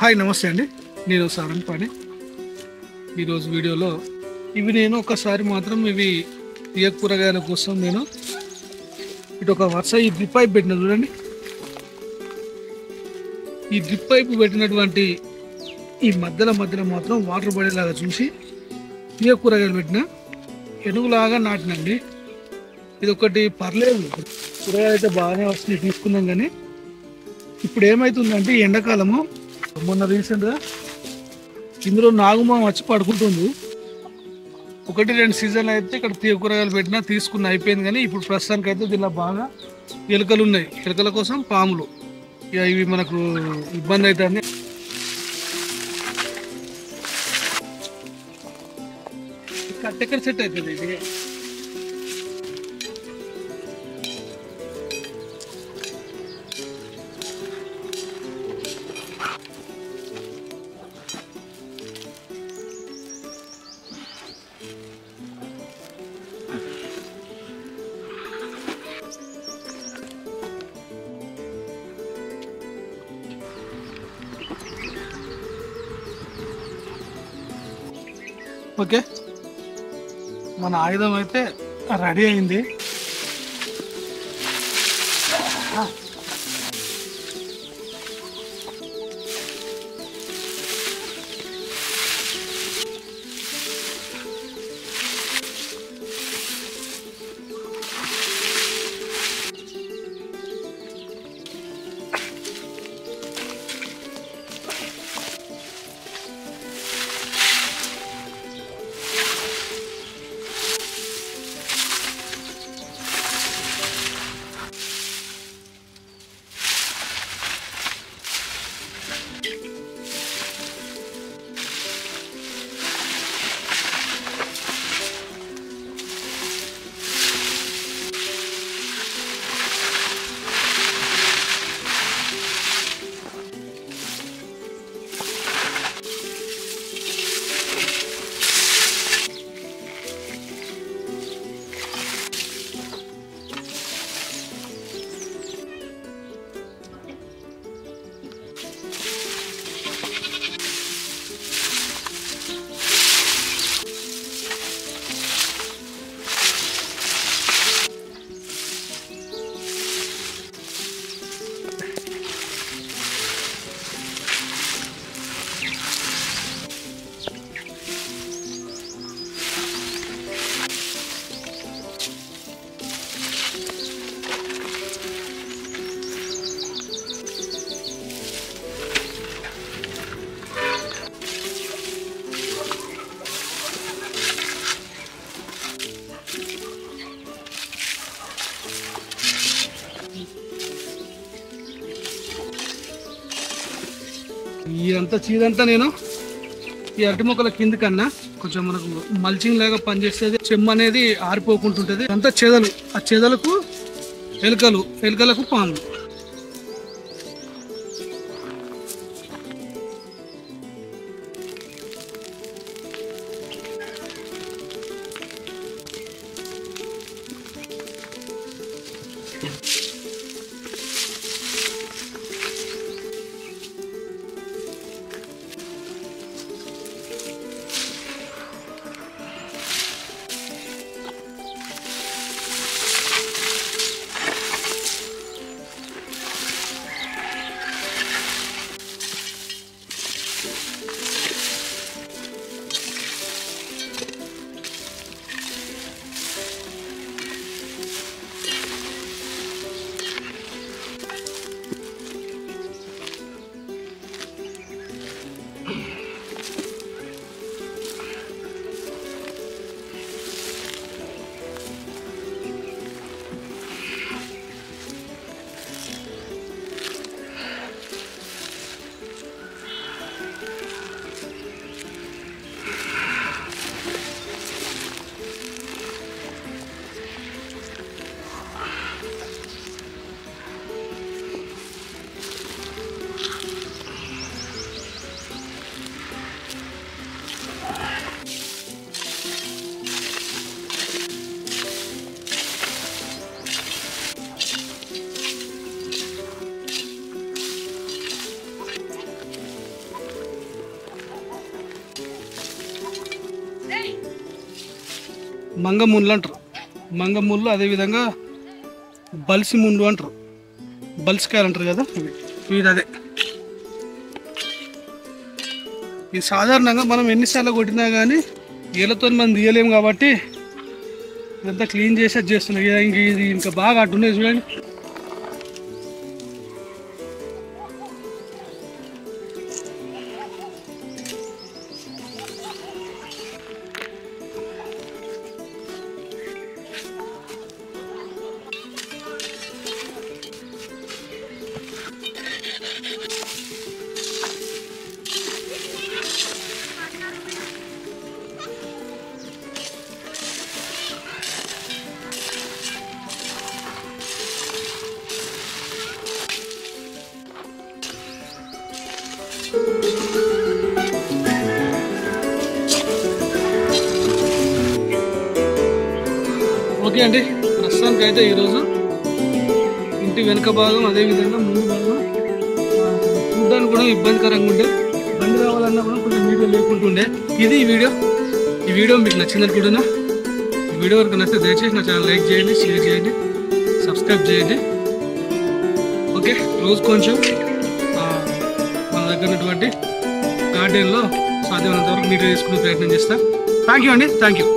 Hi నమస్తే అండి, నేను సారంగపాణి. ఈరోజు వీడియోలో నేను ఒకసారి మాత్రం తీయ కూరగాయల కోసం నేను ఇటు ఒక వరుస ఈ డ్రిప్ పైప్ పెట్టిన చూడండి. ఈ డ్రిప్ పైప్ పెట్టినటువంటి ఈ మధ్యలో మాత్రం వాటర్ పడేలాగా చూసి తీయ కూరగాయలు పెట్టిన ఎనుగులాగా నాటినండి. ఇది ఒకటి పర్లేదు, కూరగాయలు అయితే బాగానే వస్తుంది, తీసుకున్నాం. కానీ ఇప్పుడు ఏమవుతుందంటే ఎండాకాలము మొన్న రీసెంట్గా ఇందులో నాగుమామ వచ్చి పడుకుంటుంది. 1-2 సీజన్లు అయితే ఇక్కడ తీయ కూరగాయలు పెట్టినా తీసుకున్న అయిపోయింది. కానీ ఇప్పుడు ప్రస్తుతానికి అయితే దీనిలో బాగా ఎలుకలు ఉన్నాయి. ఎలుకల కోసం పాములు, ఇక ఇవి మనకు ఇబ్బంది అవుతుంది. కట్టెక్కడ సెట్ అవుతుంది ఇది. ఓకే, మన ఆయుధం అయితే రెడీ అయింది. ఇదంతా చీదంతా నేను ఈ అరటి మొక్కల కింది కన్నా కొంచెం మనకు మల్చింగ్ లాగా పనిచేసేది. చెమ్మ అనేది ఆరిపోకుంటుంటుంది. అంతా చెదలు, ఆ చెదలకు ఎలుకలకు పాములు. మంగముళ్ళు అంటారు. మంగముళ్ళు అదేవిధంగా బల్సి ముండు అంటారు, బల్సికాయలు అంటారు కదా ఇది అదే. ఇది సాధారణంగా మనం ఎన్నిసార్లు కొట్టినా కానీ ఏళ్ళతో మనం తీయలేము కాబట్టి ఇదంతా క్లీన్ చేసేది చేస్తున్నాయి. ఇది ఇంకా బాగా అట్టున్నాయి చూడండి. ఓకే అండి, ప్రస్తుతానికి అయితే ఈరోజు ఇంటి వెనుక భాగం అదేవిధంగా ముందు భాగం చూడడానికి కూడా ఇబ్బందికరంగా ఉండే, బండి రావాలన్నా కూడా కొంచెం వీడియో లేకుంటుండే. ఇది ఈ వీడియో మీకు నచ్చింది అనుకుంటున్నా. ఈ వీడియో వరకు నచ్చితే దయచేసి నా ఛానల్ లైక్ చేయండి, షేర్ చేయండి, సబ్స్క్రైబ్ చేయండి. ఓకే, రోజు కొంచెం మన దగ్గర ఉన్నటువంటి గార్డెన్లో సాధ్యమైనంత వరకు నీట్గా చేసుకునే ప్రయత్నం చేస్తాను. థ్యాంక్ యూ అండి, థ్యాంక్ యూ.